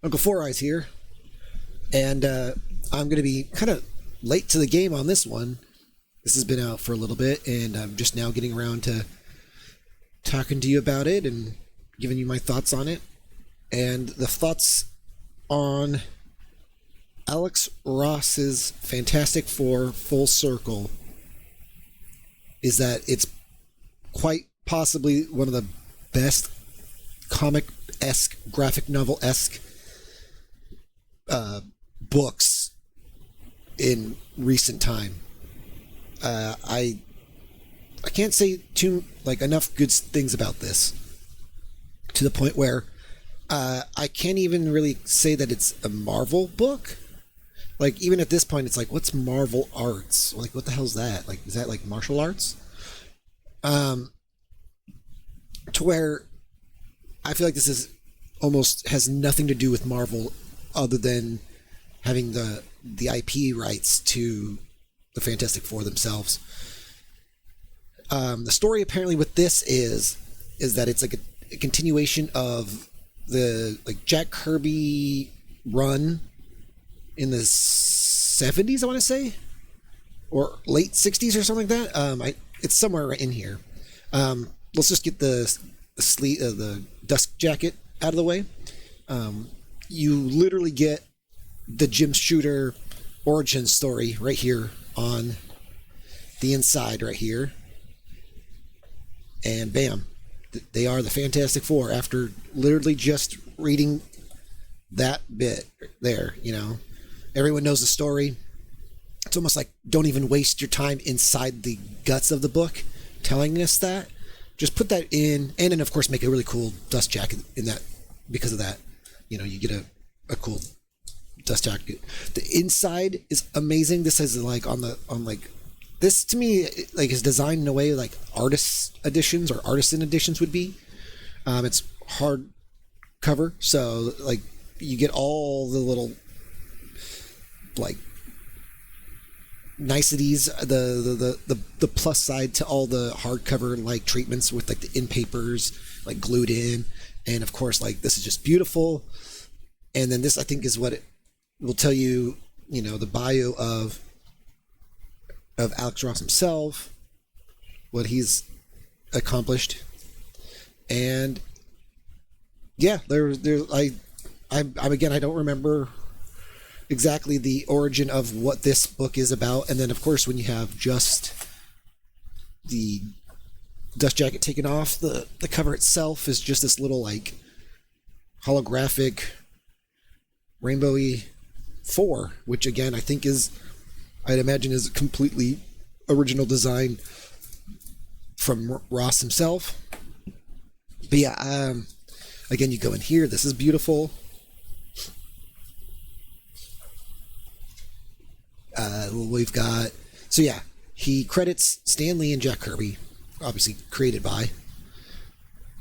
Uncle Four Eyes here, and I'm going to be kind of late to the game on this one. This has been out for a little bit, and I'm just now getting around to talking to you about it and giving you my thoughts on it. And the thoughts on Alex Ross's Fantastic Four Full Circle is that it's quite possibly one of the best comic-esque, graphic novel-esque books in recent time. I can't say enough good things about this, to the point where I can't even really say that it's a Marvel book. Like, even at this point, it's like, what's Marvel Arts? Like, what the hell's that? Like, is that like martial arts? To where I feel like this is almost has nothing to do with Marvel other than having the IP rights to the Fantastic Four themselves. The story apparently with this is that it's like a continuation of the Jack Kirby run in the 70s, I want to say, or late 60s or something like that. It's somewhere right in here. Let's just get the dust jacket out of the way. You literally get the Jim Shooter origin story right here on the inside right here. And bam, they are the Fantastic Four after literally just reading that bit there, Everyone knows the story. It's almost like, don't even waste your time inside the guts of the book telling us that. Just put that in, and then of course make a really cool dust jacket in that. Because of that, you get a cool dust jacket. The inside is amazing. This is this to me is designed in a way like artist editions or artisan editions would be. It's hard cover, so you get all the little niceties, the plus side to all the hardcover treatments with the in papers glued in, and of course this is just beautiful. And then this, I think, is what it will tell you, the bio of Alex Ross himself, what he's accomplished. And yeah, I don't remember exactly the origin of what this book is about. And then of course when you have just the dust jacket taken off, the cover itself is just this little holographic rainbowy 4, which again I think I'd imagine is a completely original design from Ross himself. But yeah, again, you go in here, this is beautiful. We've got, so yeah, he credits Stan Lee and Jack Kirby, obviously created by.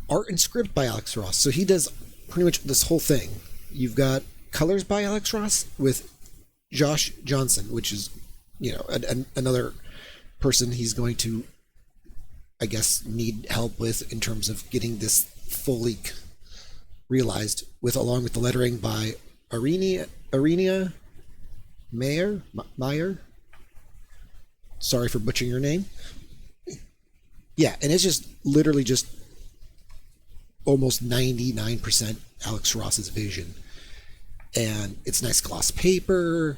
Art and script by Alex Ross. So he does pretty much this whole thing. You've got colors by Alex Ross with Josh Johnson, which is, another person he's going to, I guess, need help with in terms of getting this fully realized, along with the lettering by Arenia Meyer. Sorry for butchering your name. Yeah, and it's just literally just almost 99% Alex Ross's vision. And it's nice gloss paper.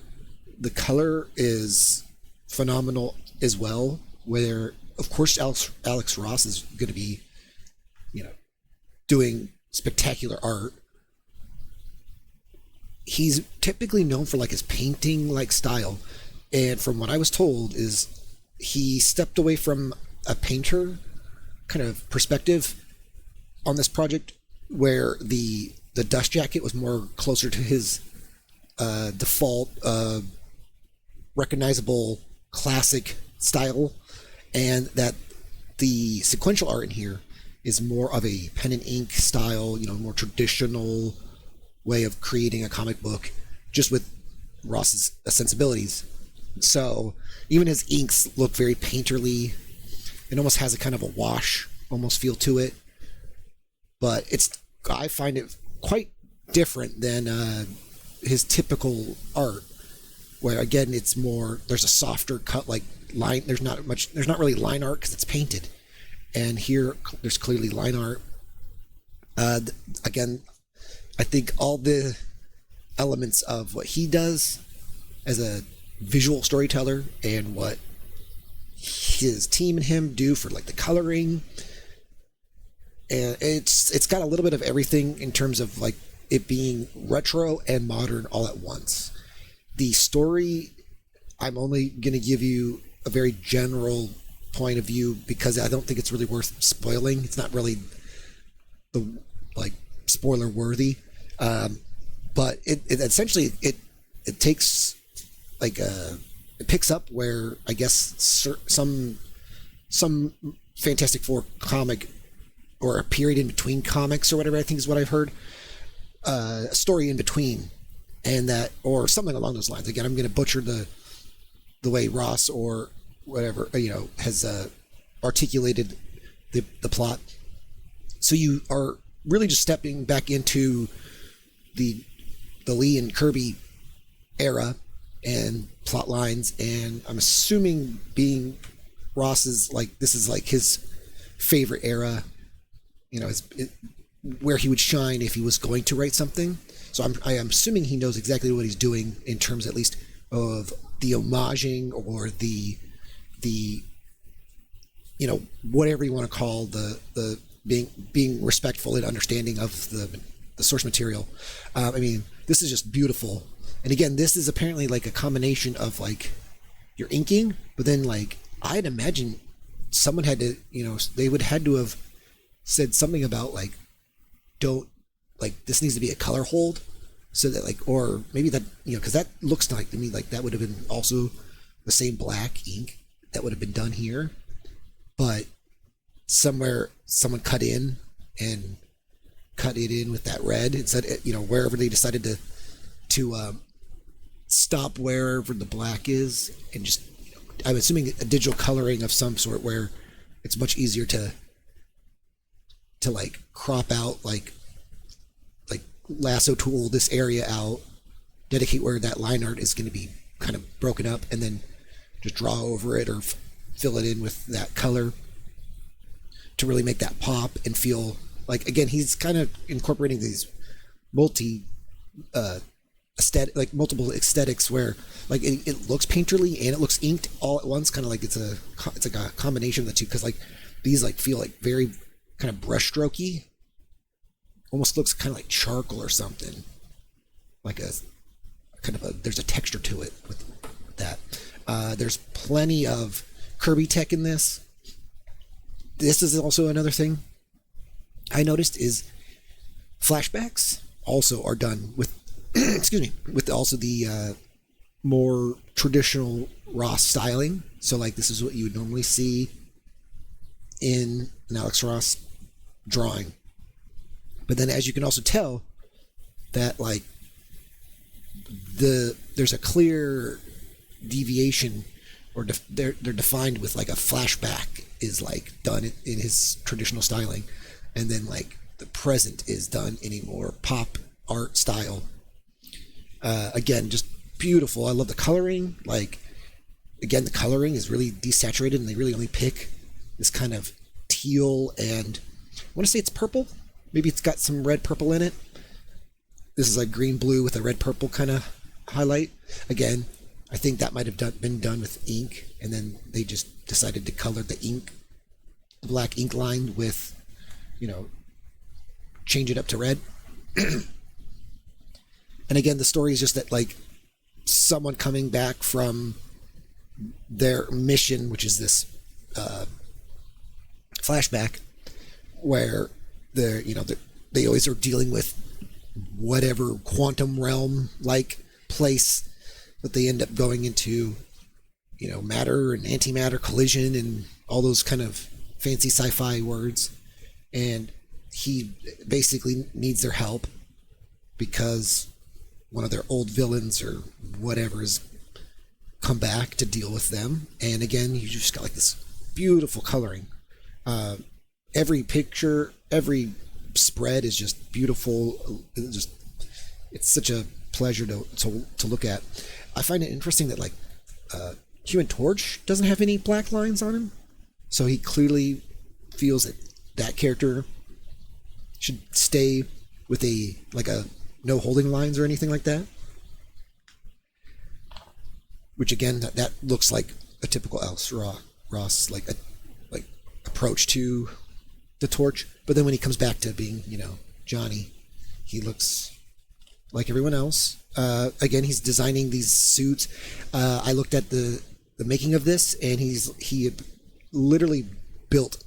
The color is phenomenal as well, where of course Alex Ross is going to be, doing spectacular art. He's typically known for his painting style, and from what I was told is he stepped away from a painter kind of perspective on this project, where the dust jacket was more closer to his default recognizable classic style, and that the sequential art in here is more of a pen and ink style, more traditional way of creating a comic book, just with Ross's sensibilities. So even his inks look very painterly. It almost has a kind of a wash almost feel to it, but I find it quite different than his typical art, where again it's more, there's a softer cut, like line. There's not really line art because it's painted, and here there's clearly line art. Again, I think all the elements of what he does as a visual storyteller and what his team and him do for like the coloring, and it's got a little bit of everything in terms of like it being retro and modern all at once. The story, I'm only going to give you a very general point of view because I don't think it's really worth spoiling. It's not really the like spoiler worthy, but it essentially it takes like it picks up where I guess some Fantastic Four comic or a period in between comics or whatever, I think is what I've heard, a story in between, and that, or something along those lines. Again, I'm going to butcher the way Ross or whatever has articulated the plot. So you are really just stepping back into the Lee and Kirby era and plot lines, and I'm assuming being Ross's, like, this is like his favorite era, where he would shine if he was going to write something. So I am assuming he knows exactly what he's doing in terms, at least, of the homaging or the whatever you want to call the being respectful and understanding of the source material. I mean, this is just beautiful. And again, this is apparently like a combination of like your inking, but then like I'd imagine someone had to, they would had to have said something about like, don't, like, this needs to be a color hold, so that like, or maybe that, because that looks like to me like that would have been also the same black ink that would have been done here, but somewhere someone cut in and cut it in with that red and said, wherever they decided to stop wherever the black is, and just, I'm assuming a digital coloring of some sort where it's much easier to like crop out, like lasso tool this area out, dedicate where that line art is going to be kind of broken up, and then just draw over it or fill it in with that color to really make that pop and feel like, again, he's kind of incorporating these multiple aesthetics where like it looks painterly and it looks inked all at once, kind of like it's like a combination of the two, because like these like feel like very kind of brushstrokey, almost looks kind of like charcoal or something, like a kind of there's a texture to it with that. There's plenty of Kirby tech in this. This is also another thing I noticed is flashbacks also are done with excuse me, with also the more traditional Ross styling. So like this is what you would normally see in an Alex Ross drawing. But then, as you can also tell, that like there's a clear deviation, or they're defined with like a flashback is like done in his traditional styling, and then like the present is done in a more pop art style. Again, just beautiful. I love the coloring. Like, again, the coloring is really desaturated, and they really only pick this kind of teal, and I want to say it's purple. Maybe it's got some red purple in it. This is like green blue with a red purple kind of highlight. Again, I think that might have been done with ink, and then they just decided to color the ink, the black ink line with, change it up to red. And again, the story is just that like someone coming back from their mission, which is this flashback, where they always are dealing with whatever quantum realm like place that they end up going into, matter and antimatter collision and all those kind of fancy sci-fi words. And he basically needs their help because one of their old villains or whatever has come back to deal with them. And again, you just got like this beautiful coloring. Every picture, every spread is just beautiful, just It's such a pleasure to look at. I find it interesting that like Human Torch doesn't have any black lines on him, so he clearly feels that that character should stay with a no holding lines or anything like that. Which again, that looks like a typical Alex Ross like approach to the Torch. But then when he comes back to being Johnny, he looks like everyone else. Again, he's designing these suits. I looked at the making of this, and he literally built,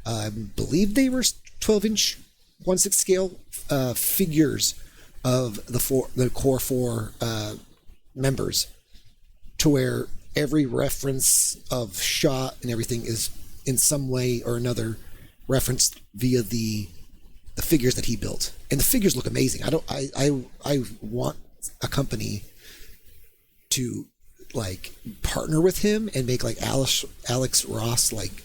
I believe they were 12-inch 1/6 scale figures of the core four members, to where every reference of shot and everything is in some way or another referenced via the figures that he built. And the figures look amazing. I want a company to like partner with him and make like Alex Ross like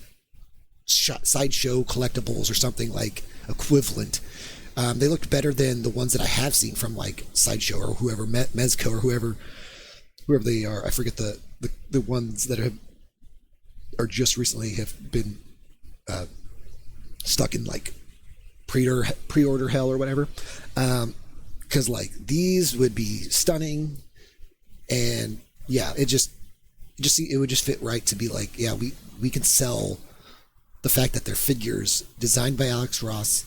sideshow collectibles or something like equivalent. They looked better than the ones that I have seen from like Sideshow or whoever, Mezco or whoever they are. I forget the ones that are just recently have been stuck in like pre-order hell or whatever. Because like these would be stunning, and yeah, it would just fit right to be like, yeah, we can sell the fact that they're figures designed by Alex Ross,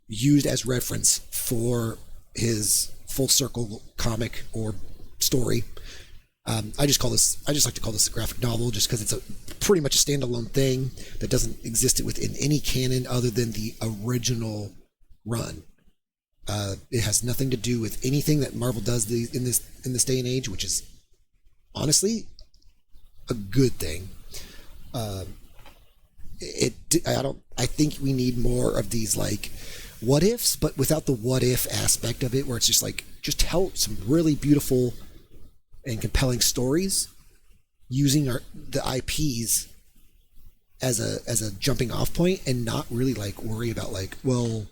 used as reference for his Full Circle comic or story. I just like to call this a graphic novel, just because it's pretty much a standalone thing that doesn't exist within any canon other than the original run. It has nothing to do with anything that Marvel does in this day and age, which is honestly a good thing. I think we need more of these like what ifs, but without the what if aspect of it, where it's just like, just tell some really beautiful and compelling stories using the IPs as a jumping off point, and not really like worry about like, well,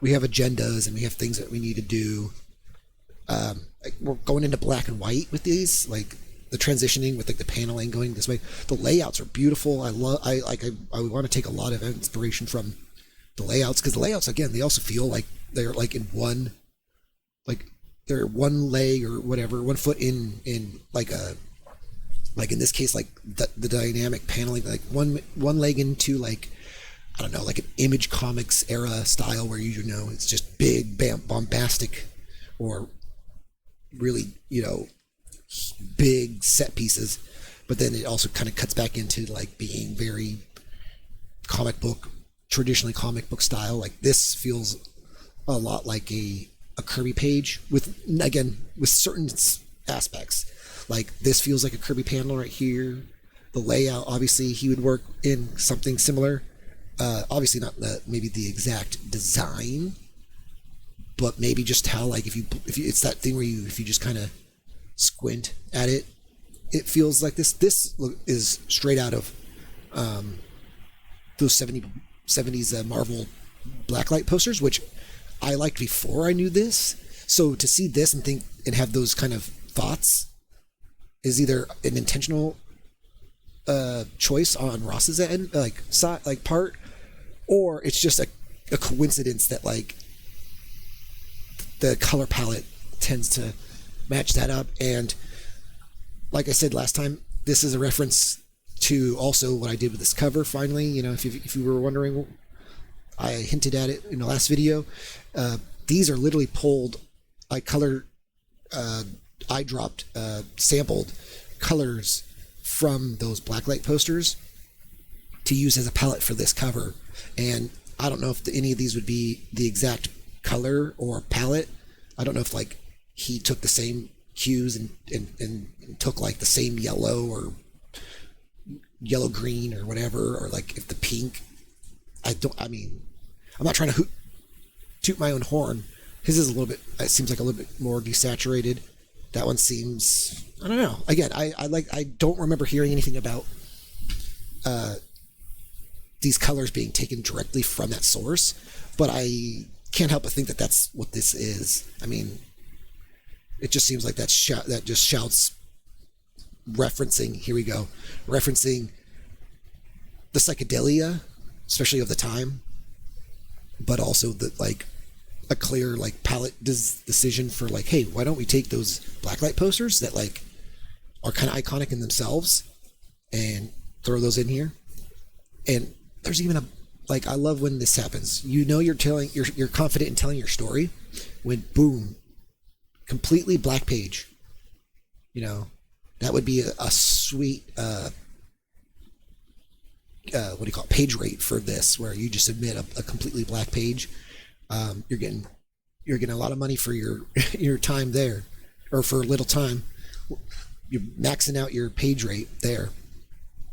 we have agendas and we have things that we need to do. Like we're going into black and white with these, like the transitioning with like the paneling going this way. The layouts are beautiful. I want to take a lot of inspiration from the layouts, because the layouts, again, they also feel like they're like in one, like they're one leg or whatever, 1 foot in like a, like in this case, like the dynamic paneling, like one leg into like, I don't know, like an Image Comics era style where it's just big, bombastic, or really, big set pieces. But then it also kind of cuts back into like being very traditionally comic book style. Like this feels a lot like a Kirby page with certain aspects. Like this feels like a Kirby panel right here. The layout, obviously, he would work in something similar. Obviously not maybe the exact design, but maybe just how, like, if you it's that thing where if you just kind of squint at it, it feels like this is straight out of those 70s Marvel blacklight posters, which I liked before I knew this. So to see this and have those kind of thoughts is either an intentional choice on Ross's end, part, or it's just a coincidence that like the color palette tends to match that up. And like I said last time, this is a reference to also what I did with this cover. Finally, if you were wondering, I hinted at it in the last video. These are literally pulled. I dropped sampled colors from those blacklight posters to use as a palette for this cover. And I don't know if any of these would be the exact color or palette. I don't know if like he took the same hues and took like the same yellow or yellow green or whatever, or like if the pink. I'm not trying to toot my own horn. His is it seems like a little bit more desaturated. That one seems, I don't know. Again, I don't remember hearing anything about these colors being taken directly from that source, but I can't help but think that that's what this is. I mean, it just seems like that just shouts referencing. Here we go, referencing the psychedelia, especially of the time, but also the like a clear like palette decision for like, hey, why don't we take those blacklight posters that like are kind of iconic in themselves and throw those in here. And there's even a like, I love when this happens. You know, you're confident in telling your story when boom, completely black page. You know, that would be a sweet what do you call it, page rate for this, where you just submit a completely black page. You're getting a lot of money for your your time there, or for little time. You're maxing out your page rate there.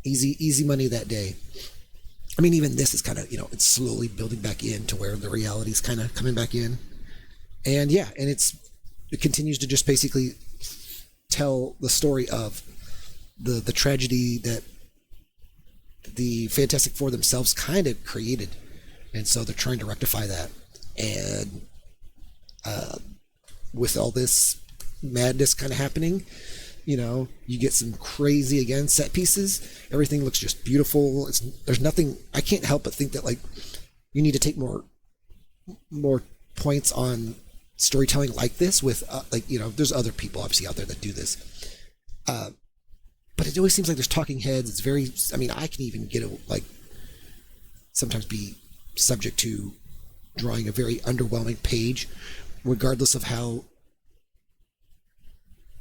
Easy money that day. I mean, even this is kind of, you know, it's slowly building back in to where the reality is kind of coming back in. And yeah, and it continues to just basically tell the story of the tragedy that the Fantastic Four themselves kind of created. And so they're trying to rectify that. And with all this madness kind of happening, you know, you get some crazy, again, set pieces. Everything looks just beautiful. There's nothing, I can't help but think that like you need to take more points on storytelling like this with like, you know, there's other people obviously out there that do this. But it always seems like there's talking heads. It's very, I mean, I can even get like sometimes be subject to drawing a very underwhelming page, regardless of how,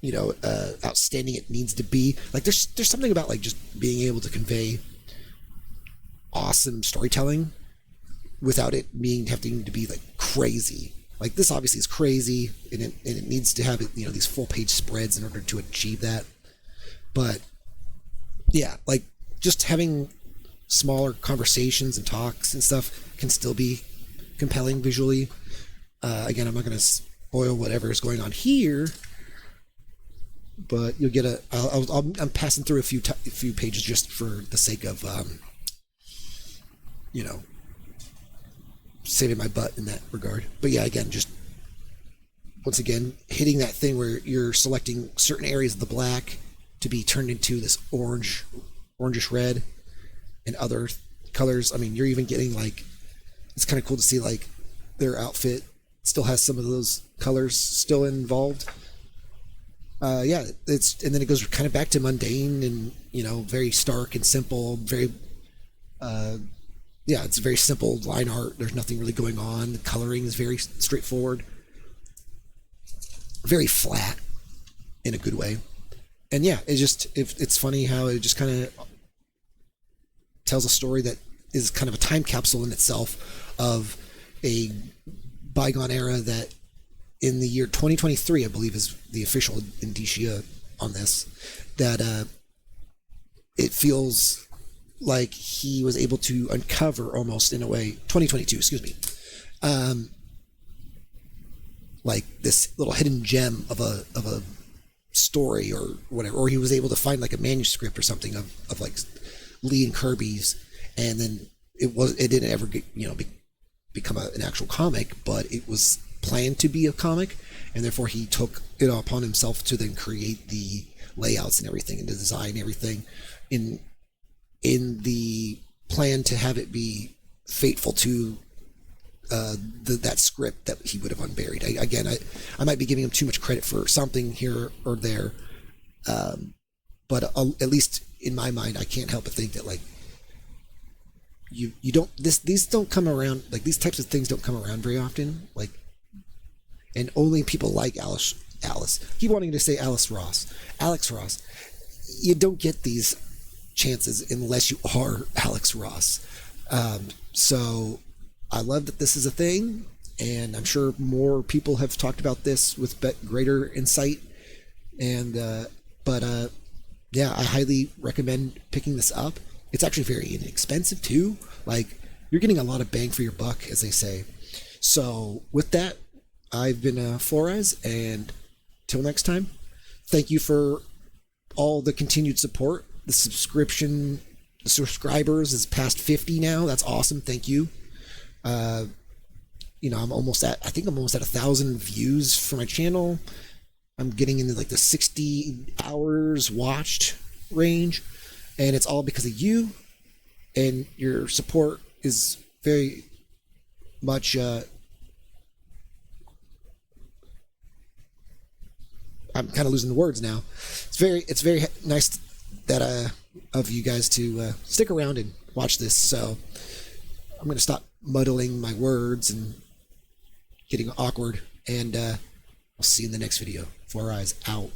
you know, outstanding it needs to be. Like there's something about like just being able to convey awesome storytelling without it having to be like crazy. Like this obviously is crazy, and it needs to have, you know, these full page spreads in order to achieve that. But yeah, like just having smaller conversations and talks and stuff can still be compelling visually. Again, I'm not going to spoil whatever is going on here, but you'll get I'm passing through a few pages just for the sake of, you know, saving my butt in that regard. But yeah, again, just once again, hitting that thing where you're selecting certain areas of the black to be turned into this orangish red and other colors. I mean, you're even getting like, it's kind of cool to see like their outfit still has some of those colors still involved. Yeah, and then it goes kind of back to mundane and, you know, very stark and simple, very, yeah, it's very simple line art. There's nothing really going on. The coloring is very straightforward, very flat in a good way. And yeah, it's funny how it just kind of tells a story that is kind of a time capsule in itself of a bygone era that in the year 2023, I believe is the official indicia on this, that it feels like he was able to uncover almost in a way, 2022, excuse me, like this little hidden gem of a story or whatever, or he was able to find like a manuscript or something of like Lee and Kirby's, and then it didn't ever get, you know, become an actual comic, but it was planned to be a comic, and therefore he took it upon himself to then create the layouts and everything and the design and everything in the plan to have it be fateful to that script that he would have unburied. I might be giving him too much credit for something here or there, but at least in my mind, I can't help but think that like you don't, these don't come around, like these types of things don't come around very often, like, and only people like Alice, keep wanting to say Alex Ross, you don't get these chances unless you are Alex Ross. So I love that this is a thing, and I'm sure more people have talked about this with greater insight. And yeah, I highly recommend picking this up. It's actually very inexpensive too. Like, you're getting a lot of bang for your buck, as they say. So with that, I've been Flores, and till next time, thank you for all the continued support. The subscribers is past 50 now. That's awesome. Thank you. I'm almost at, I think I'm almost at 1,000 views for my channel. I'm getting into like the 60 hours watched range, and it's all because of you, and your support is very much I'm kind of losing the words now. It's very nice that of you guys to stick around and watch this. So I'm going to stop muddling my words and getting awkward, and I'll see you in the next video. Four Eyes out.